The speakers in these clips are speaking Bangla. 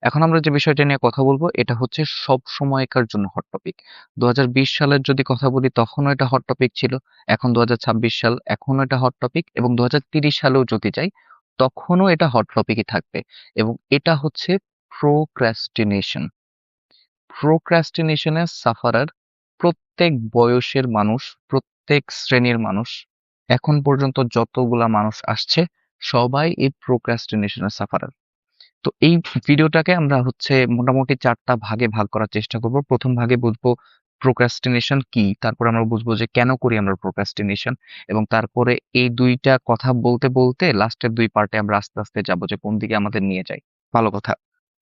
এখন আমরা যে বিষয়টা নিয়ে কথা বলবো এটা হচ্ছে সব সময়কার জন্য হট টপিক। ২০২০ সালের যদি কথা বলি তখনও এটা হট টপিক ছিল। এখন ২০২৬ সাল, এখনো এটা হট টপিক এবং ২০৩০ সালেও যদি যাই তখনও এটা হট টপিকই থাকবে। এবং এটা হচ্ছে প্রোক্রাস্টিনেশন। প্রোক্রাস্টিনেশনের সাফারার প্রত্যেক বয়সের মানুষ, প্রত্যেক শ্রেণীর মানুষ, এখন পর্যন্ত যতগুলা মানুষ আসছে সবাই এই প্রোক্রাস্টিনেশনের সাফারার। তো এই ভিডিওটাকে আমরা হচ্ছে মোটামুটি ৪ টা ভাগে ভাগ করার চেষ্টা করব। ১ম ভাগে বুঝবো প্রোক্রাস্টিনেশন কি, তারপরে আমরা বুঝবো যে কেন করি আমরা প্রোক্রাস্টিনেশন, এবং তারপরে এই ২ টা কথা বলতে, বলতে লাস্টের ২ পার্টে আমরা আস্তে, আস্তে যাবো যে কোন দিকে আমাদের নিয়ে যায়। ভালো কথা।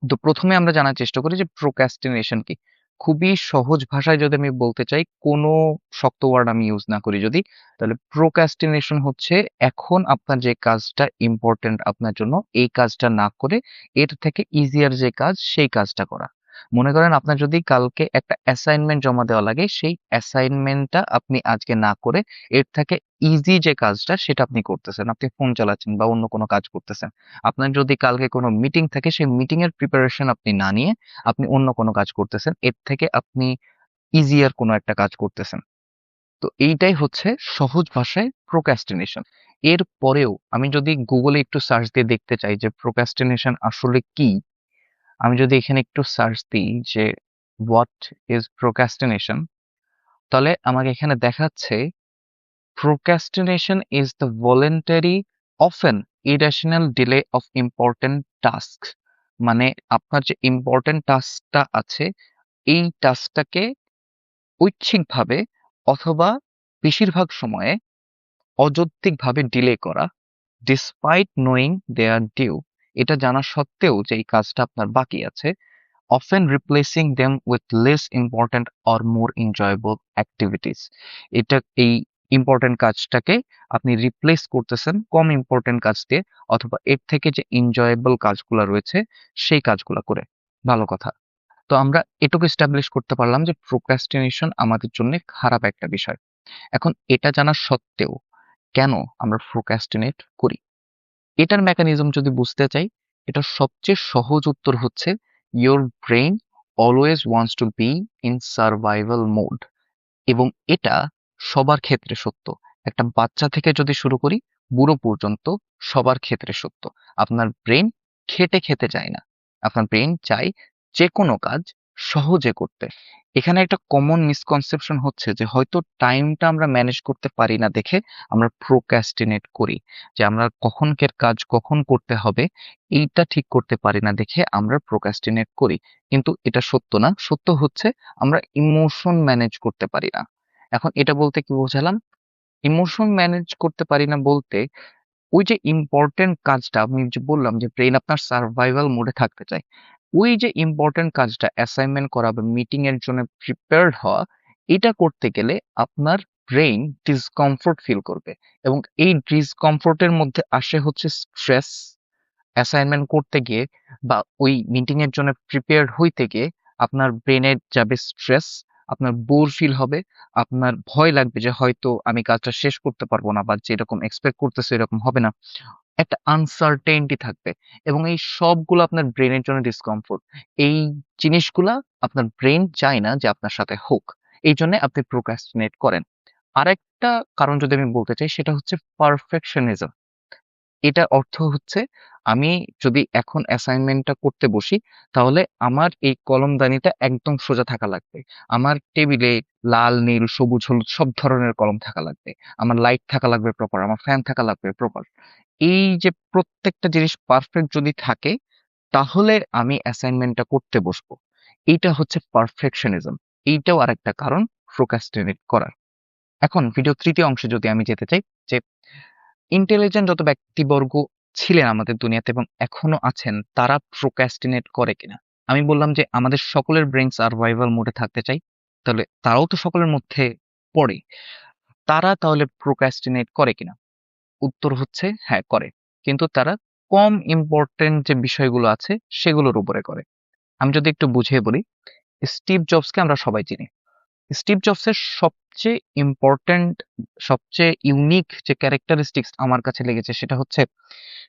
তো ১ম এ আমরা জানার চেষ্টা করি যে প্রোক্রাস্টিনেশন কি? খুবই সহজ ভাষায় যদি আমি বলতে চাই, কোনো শক্ত ওয়ার্ড আমি ইউজ না করি যদি, তাহলে প্রোক্রাস্টিনেশন হচ্ছে এখন আপনার যে কাজটা ইম্পোর্টেন্ট আপনার জন্য, এই কাজটা না করে এর থেকে ইজিয়ার যে কাজ সেই কাজটা করা। মনে করেন আপনার যদি কালকে একটা অ্যাসাইনমেন্ট জমা দেওয়া লাগে, সেই অ্যাসাইনমেন্টটা আপনি আজকে না করে এর থেকে ইজি যে কাজটা সেটা আপনি করতেছেন। আপনি ফোন চালাচ্ছেন বা অন্য কোনো কাজ করতেছেন। আপনার যদি কালকে কোনো মিটিং থাকে সেই মিটিং এর প্রিপারেশন আপনি না নিয়ে আপনি অন্য কোনো কাজ করতেছেন। এর থেকে আপনি ইজিয়ার কোনো একটা কাজ করতেছেন। তো এইটাই হচ্ছে সহজ ভাষায় প্রোক্রাস্টিনেশন। এর পরেও আমি যদি গুগলে একটু সার্চ দিয়ে দেখতে চাই যে প্রোক্রাস্টিনেশন আসলে কি? আমি যদি এখানে একটু সার্চ দিই যে হোয়াট ইজ প্রোক্রাস্টিনেশন, তাহলে আমাকে এখানে দেখাচ্ছে procrastination is the voluntary, often irrational delay of important tasks. মানে আপনার যে ইম্পর্টেন্ট টাস্কটা আছে এই টাস্কটাকে ঐচ্ছিকভাবে অথবা বেশিরভাগ সময়ে অযৌক্তিকভাবে ডিলে করা, ডিসপাইট নোয়িং দে আর ডিউ। এটা জানা সত্ত্বেও যে এই কাজটা আপনার বাকি আছে, often replacing them with less important or more enjoyable activities. এটা এই ইম্পর্টেন্ট কাজটাকে আপনি রিপ্লেস করতেছেন কম ইম্পর্টেন্ট কাজ দিয়ে, অথবা এর থেকে যে এনজয়েবল কাজগুলো রয়েছে সেই কাজগুলো করে। ভালো কথা। তো আমরা এটুকু এস্টাবলিশ করতে পারলাম যে প্রোক্রাস্টিনেশন আমাদের জন্য খারাপ একটা বিষয়। এখন এটা জানা সত্ত্বেও কেন আমরা প্রোক্রাস্টিনেট করি? এটার মেকানিজম যদি বুঝতে চাই, এটার সবচেয়ে সহজ উত্তর হচ্ছে your brain always wants to be in survival mode, এবং এটা সবার ক্ষেত্রে সত্য। একটা বাচ্চা থেকে যদি শুরু করি বুড়ো পর্যন্ত সবার ক্ষেত্রে সত্য। আপনার ব্রেন খেটে খেতে চায় না। আপনার ব্রেন চায় যেকোনো কাজ সহজে করতে। এখানে একটা কমন মিসকনসেপশন হচ্ছে যে হয়তো টাইমটা আমরা ম্যানেজ করতে পারি না দেখে আমরা প্রোক্রাস্টিনেট করি। যে আমরা কখনকার কাজ কখন করতে হবে এইটা ঠিক করতে পারি না দেখে আমরা প্রোক্রাস্টিনেট করি। কিন্তু এটা সত্য না। সত্য হচ্ছে আমরা ইমোশন ম্যানেজ করতে পারি না। এখন এটা বলতে কি বোঝালাম? ইমোশন ম্যানেজ করতে পারি না বলতে, ওই যে ইম্পোর্টেন্ট কাজটা আমি যে বললাম যে ব্রেইন আপনার সার্ভাইভাল মোডে থাকতে চায়। ওই যে ইম্পোর্টেন্ট কাজটা অ্যাসাইনমেন্ট করা বা মিটিং এর জন্য প্রিপেয়ার্ড হওয়া, এটা করতে গেলে আপনার ব্রেইন ডিসকমফোর্ট ফিল করবে, এবং এই ডিসকমফোর্ট এর মধ্যে আসে হচ্ছে স্ট্রেস। অ্যাসাইনমেন্ট করতে গিয়ে বা ওই মিটিং এর জন্য প্রিপেয়ার্ড হইতে গিয়ে আপনার ব্রেনে যাবে স্ট্রেস, আপনার বোর ফিল হবে, আপনার ভয় লাগবে যে হয়তো আমি কাজটা শেষ করতে পারবো না বা যেরকম এক্সপেক্ট করতেছি এরকম হবে না। একটা আনসার্টেইনটি থাকবে, এবং এই সবগুলো আপনার ব্রেনের জন্য ডিসকমফোর্ট। এই জিনিসগুলা আপনার ব্রেন চায় না যে আপনার সাথে হোক। এইজন্য আপনি প্রোক্রাস্টিনেট করেন। আরেকটা কারণ যদি আমি বলতে চাই সেটা হচ্ছে পারফেকশনিজম। এটার অর্থ হচ্ছে আমি যদি এখন অ্যাসাইনমেন্টটা করতে বসি, তাহলে আমার এই কলমদানিটা একদম সোজা থাকা লাগবে। আমার টেবিলে লাল, নীল, সবুজ, হলুদ সব ধরনের কলম থাকা লাগবে। আমার লাইট থাকা লাগবে প্রপার, আমার ফ্যান থাকা লাগবে প্রপার। এই যে প্রত্যেকটা জিনিস পারফেক্ট যদি থাকে, তাহলে আমি অ্যাসাইনমেন্টটা করতে বসবো। এইটা হচ্ছে পারফেকশনিজম। এইটাও আরেকটা কারণ প্রোক্রাস্টিনেট করার। এখন ভিডিও ৩য় অংশে যদি আমি যেতে চাই যে ইন্টেলিজেন্ট যত ব্যক্তিবর্গ ছিলেন আমাদের দুনিয়াতে এবং এখনো আছেন তারা প্রোক্রাস্টিনেট করে কিনা? আমি বললাম যে আমাদের সকলের ব্রেইন সার্ভাইভাল মোডে থাকতে চাই। তাহলে তারাও তো সকলের মধ্যে পড়ে। তারা তাহলে প্রোক্রাস্টিনেট করে কিনা? উত্তর হচ্ছে হ্যাঁ, করে। কিন্তু তারা কম ইম্পোর্টেন্ট যে বিষয়গুলো আছে সেগুলোর উপরে করে। আমি যদি একটু বুঝিয়ে বলি, স্টিভ জবসকে আমরা সবাই চিনি। স্টিভ জবসের সবচেয়ে ইম্পর্ট্যান্ট, সবচেয়ে ইউনিক যে ক্যারেক্টারিস্টিক্স আমার কাছে লেগেছে সেটা হচ্ছে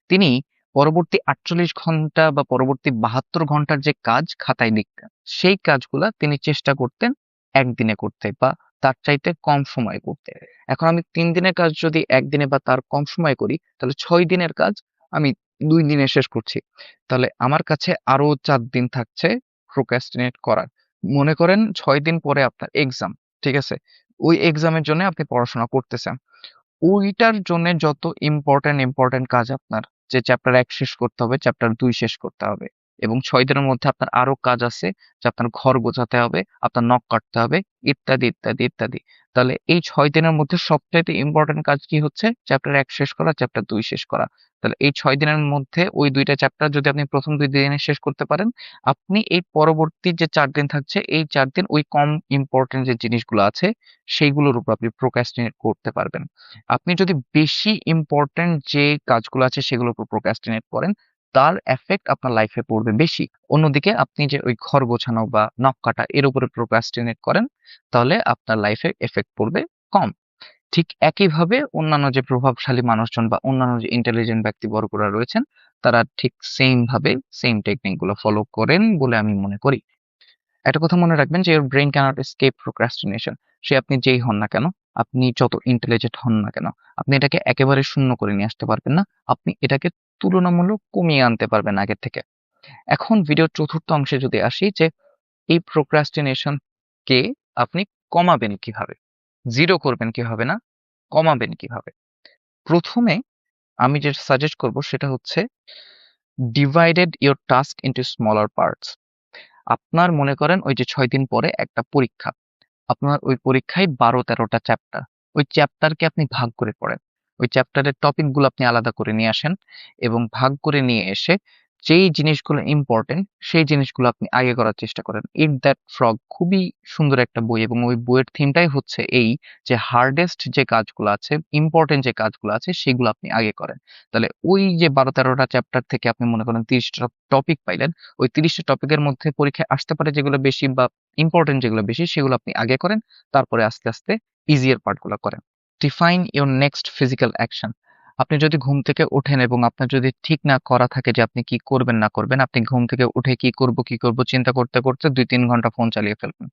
তিনি পরবর্তী ৪৮ ঘন্টা বা পরবর্তী ৭২ ঘন্টার যে কাজ খাতায় লিখতেন, সেই কাজগুলা তিনি চেষ্টা করতেন একদিনে করতে বা তার চাইতে কম সময়ে করতে। এখন আমি ৩ দিনের কাজ যদি একদিনে বা তার কম সময়ে করি, তাহলে ৬ দিনের কাজ আমি ২ দিনে শেষ করছি। তাহলে আমার কাছে আরো ৪ দিন থাকছে procrastinate করার। মনে করেন ৬ দিন পরে আপনার এক্সাম, ঠিক আছে? ওই এক্সামের জন্য আপনি পড়াশোনা করতেছেন। ওইটার জন্যে যত ইম্পোর্টেন্ট কাজ আপনার, যে চ্যাপ্টার ১ শেষ করতে হবে, চ্যাপ্টার ২ শেষ করতে হবে এবং ৬ দিনের মধ্যে আপনার আরো কাজ আছে যে আপনার ঘর গোছাতে হবে, আপনার নখ কাটতে হবে, ইত্যাদি। তাহলে এই ৬ দিনের মধ্যে সবচাইতে ইম্পোর্টেন্ট কাজ কি হচ্ছে? চ্যাপ্টার ১ শেষ করা, চ্যাপ্টার ২ শেষ করা। তাহলে এই ৬ দিনের মধ্যে ওই ২ টা চ্যাপ্টার যদি আপনি ১ম ২ দিনে শেষ করতে পারেন, আপনি এই পরবর্তী যে ৪ দিন থাকছে, এই ৪ দিন ওই কম ইম্পোর্টেন্ট যে জিনিসগুলো আছে, সেইগুলোর উপর আপনি procrastinate করতে পারবেন। আপনি যদি বেশি ইম্পোর্টেন্ট যে কাজগুলো আছে সেগুলোর উপর প্রোক্রাস্টিনেট করেন, তার এফেক্ট আপনার লাইফে পড়বে বেশি। অন্যদিকে আপনি যে ওই ঘর গোছানো বা নখ কাটা এর উপরে প্রোক্রাস্টিনেট করেন, তাহলে আপনার লাইফে এফেক্ট পড়বে কম। ঠিক একইভাবে অন্যান্য যে প্রভাবশালী মানুষজন বা অন্যান্য যে ইন্টেলিজেন্ট ব্যক্তিবর্গরা রয়েছেন, তারা ঠিক সেম ভাবে সেম টেকনিক গুলো ফলো করেন বলে আমি মনে করি। একটা কথা মনে রাখবেন যে your brain cannot escape procrastination. সে আপনি যেই হন না কেন, আপনি যত ইন্টেলিজেন্ট হন না কেন, আপনি এটাকে একেবারে শূন্য করে নিয়ে আসতে পারবেন না। আপনি এটাকে তুলনামূলক কমিয়ে আনতে পারবেন আগের থেকে। এখন ভিডিওর চতুর্থ অংশে যদি আসি যে এই procrastination কে আপনি কমাবেন কিভাবে? জিরো করবেন কিভাবে না, কমাবেন কিভাবে? প্রথমে আমি যেটা সাজেস্ট করব সেটা হচ্ছে divided your task into smaller parts. আপনার মনে করেন ওই যে ৬ দিন পরে একটা পরীক্ষা। আপনার ওই পরীক্ষায় ১২-১৩ টা চ্যাপ্টার। ওই চ্যাপ্টারকে আপনি ভাগ করে পড়েন। ওই চ্যাপ্টারের টপিকগুলো আপনি আলাদা করে নিয়ে আসেন এবং ভাগ করে নিয়ে এসে যেই জিনিসগুলো ইম্পোর্টেন্ট সেই জিনিসগুলো আপনি আগে করার চেষ্টা করেন। 'ইট দ্যাট ফ্রগ' খুবই সুন্দর একটা বই এবং ওই বইয়ের থিমটাই হচ্ছে এই যে হার্ডেস্ট যে কাজগুলো আছে, ইম্পোর্টেন্ট যে কাজগুলো আছে সেগুলো আপনি আগে করেন। তাহলে ওই যে ১২-১৩ টা চ্যাপ্টার থেকে আপনি মনে করেন ৩০ টা টপিক পাইলেন। ওই ৩০ টা টপিকের মধ্যে পরীক্ষায় আসতে পারে যেগুলো বেশি বা ইম্পোর্টেন্ট যেগুলো বেশি সেগুলো আপনি আগে করেন। তারপরে আস্তে ইজিয়ার পার্ট গুলা করেন। Define your next physical action. আপনি যদি ঘুম থেকে ওঠেন এবং আপনার যদি ঠিক না করা থাকে যে আপনি কি করবেন না করবেন, আপনি ঘুম থেকে উঠে কি করব চিন্তা করতে ২-৩ ঘন্টা ফোন চালিয়ে ফেলবেন।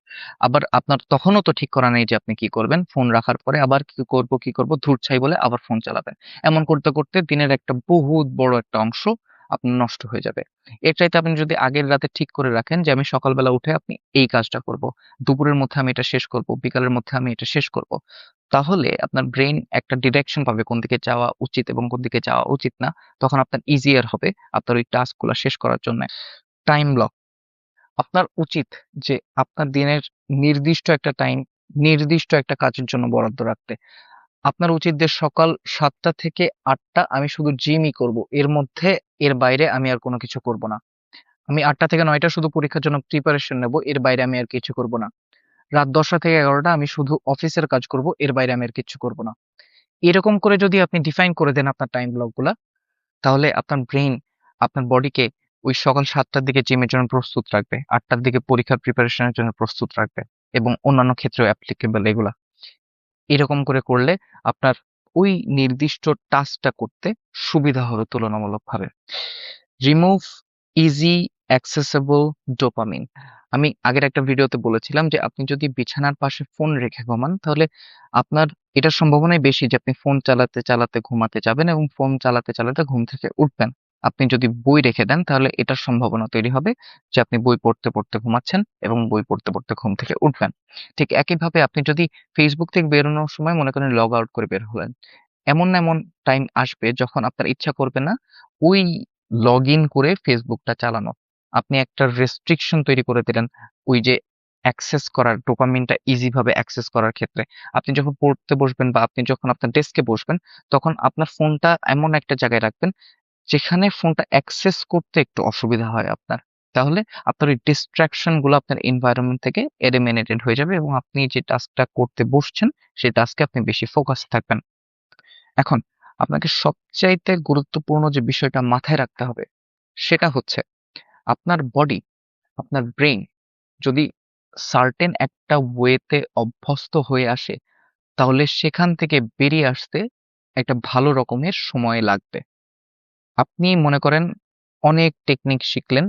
আবার আপনার তখনও তো ঠিক করা নেই যে আপনি কি করবেন। ফোন রাখার পরে আবার কি করব ধুর ছাই বলে আবার ফোন চালাবেন। এমন করতে দিনের একটা বহুত বড় একটা অংশ আপনার নষ্ট হয়ে যাবে। এর চাইতে আপনি যদি আগের রাতে ঠিক করে রাখেন যে আমি সকালবেলা উঠে আপনি এই কাজটা করব। দুপুরের মধ্যে আমি এটা শেষ করব, বিকালের মধ্যে আমি এটা শেষ করব। তাহলে আপনার ব্রেইন একটা ডিরেকশন পাবে কোন দিকে যাওয়া উচিত এবং কোন দিকে যাওয়া উচিত না। তখন আপনার ইজিয়ার হবে আপনার ওই টাস্ক গুলা শেষ করার জন্য। Time block. আপনার উচিত যে আপনার দিনের নির্দিষ্ট একটা টাইম, নির্দিষ্ট একটা কাজের জন্য বরাদ্দ রাখতে। আপনার উচিত যে সকাল ৭টা থেকে ৮টা আমি শুধু জিমই করব। এর বাইরে আমি আর কোন কিছু করব না। আমি ৮টা থেকে ৯টা শুধু পরীক্ষার জন্য প্রিপারেশন নেব। এর বাইরে আমি আর কিছু করব না। রাত ১০টা থেকে ১১টা আমি শুধু অফিসের কাজ করব। এর বাইরে আমি আর কিচ্ছু করব না। এরকম করে যদি আপনি ডিফাইন করে দেন আপনার টাইম ব্লক গুলা, তাহলে আপনার ব্রেইন আপনার বডিকে ওই সকাল ৭টার দিকে জিমের জন্য প্রস্তুত রাখবে। ৮টার দিকে পরীক্ষার প্রিপারেশনের জন্য প্রস্তুত রাখবে এবং অন্যান্য ক্ষেত্রেও অ্যাপ্লিকেবল এগুলা। এরকম করে করলে আপনার ওই নির্দিষ্ট টাস্কটা করতে সুবিধা হবে তুলনামূলকভাবে। Remove easy accessible dopamine. আমি আগের একটা ভিডিওতে বলেছিলাম যে আপনি যদি বিছানার পাশে ফোন রেখে ঘুমান তাহলে আপনার এটার সম্ভাবনাই বেশি যে আপনি ফোন চালাতে ঘুমাতে যাবেন এবং ফোন চালাতে ঘুম থেকে উঠবেন। আপনি যদি বই রেখে দেন তাহলে এটার সম্ভাবনা তৈরি হবে যে আপনি বই পড়তে ঘুমাচ্ছেন এবং বই পড়তে ঘুম থেকে উঠবেন। ঠিক একইভাবে আপনি যদি ফেসবুক থেকে বেরোনোর সময় মনে করেন লগ আউট করে বের হলেন। এমন না এমন টাইম আসবে যখন আপনার ইচ্ছা করবে না ওই লগইন করে ফেসবুকটা চালানো। আপনি একটা রেস্ট্রিকশন তৈরি করে দিলেন ওই যে অ্যাক্সেস করার ডোপামিনটা ইজি ভাবে অ্যাক্সেস করার ক্ষেত্রে। আপনি যখন পড়তে বসবেন বা আপনি যখন আপনার ডেস্কে বসবেন তখন আপনার ফোনটা এমন একটা জায়গায় রাখবেন যেখানে ফোনটা অ্যাক্সেস করতে একটু অসুবিধা হয় আপনার। তাহলে আপনার ওই ডিস্ট্রাকশন গুলো আপনার এনভায়রনমেন্ট থেকে এলিমিনেটেড হয়ে যাবে এবং আপনি যে টাস্কটা করতে বসছেন সেই টাস্কে আপনি বেশি ফোকাস থাকবেন। এখন আপনাকে সবচাইতে গুরুত্বপূর্ণ যে বিষয়টা মাথায় রাখতে হবে সেটা হচ্ছে আপনার বডি, আপনার ব্রেইন যদি সার্টেন একটা ওয়েতে অভ্যস্ত হয়ে আসে তাহলে সেখান থেকে বেরিয়ে আসতে একটা ভালো রকমের সময় লাগবে। আপনি মনে করেন অনেক টেকনিক শিখলেন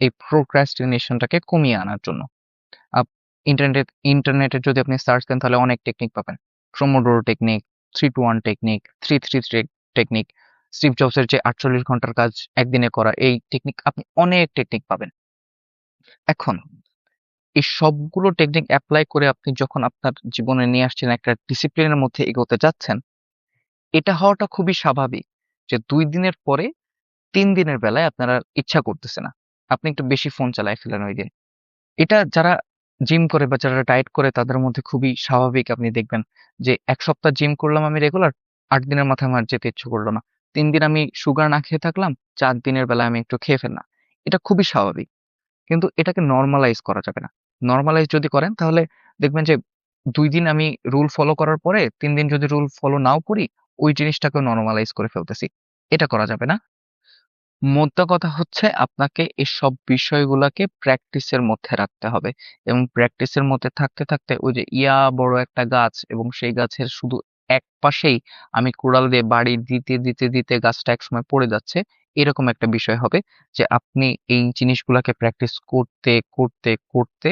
এই প্রোক্রাস্টিনেশনটাকে কমিয়ে আনার জন্য। আপ ইন্টারনেটে যদি আপনি সার্চ দেন তাহলে অনেক টেকনিক পাবেন। Pomodoro technique, 3-to-1 technique, 3-3 technique, Steve জবসের যে ৪৮ ঘন্টার কাজ একদিনে করা এই টেকনিক আপনি অনেক টেকনিক পাবেন। এখন এই সবগুলো টেকনিক এপ্লাই করে আপনি যখন আপনার জীবনে নিয়ে আসছেন একটা ডিসিপ্লিনের মধ্যে এগোতে যাচ্ছেন, এটা হওয়াটা খুবই স্বাভাবিক যে ২ দিনের পরে ৩ দিনের বেলায় আপনার আর ইচ্ছা করতেছে না। আপনি একটু বেশি ফোন চালায় ফেলেন ঐদিন। এটা যারা জিম করে বা যারা ডায়েট করে তাদের মধ্যে খুবই স্বাভাবিক আপনি দেখবেন যে ১ সপ্তাহ জিম করলাম আমি রেগুলার, ৮ দিনের মাথায় আমার যেতে ইচ্ছে করল না। ৩ দিন আমি সুগার না খেয়ে থাকলাম, ৪ দিনের বেলায় আমি একটু খেয়ে ফেললাম। এটা খুবই স্বাভাবিক। কিন্তু এটাকে নরমালাইজ করা যাবে না। নরমালাইজ যদি করেন তাহলে দেখবেন যে ২ দিন আমি রুল ফলো করার পরে ৩ দিন যদি রুল ফলো নাও করি, ওই জিনিসটাকেও নরমালাইজ করে ফেলতেছি। এটা করা যাবে না। মোদ্দা কথা হচ্ছে আপনাকে এসব বিষয়গুলাকে প্র্যাকটিসের মধ্যে রাখতে হবে এবং প্র্যাকটিসের মধ্যে থাকতে, থাকতে ওই যে বড় একটা গাছ এবং সেই গাছের শুধু এক পাশেই আমি কুড়াল দিয়ে বাড়ি দিতে গাছটা একসময় পড়ে যাচ্ছে। এরকম একটা বিষয় হবে যে আপনি এই জিনিসগুলাকে প্র্যাকটিস করতে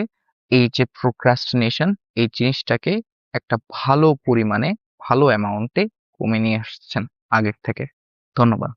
এই যে procrastination এই জিনিসটাকে একটা ভালো পরিমাণে, ভালো অ্যামাউন্টে কমে নিয়ে আসছেন আগের থেকে। ধন্যবাদ।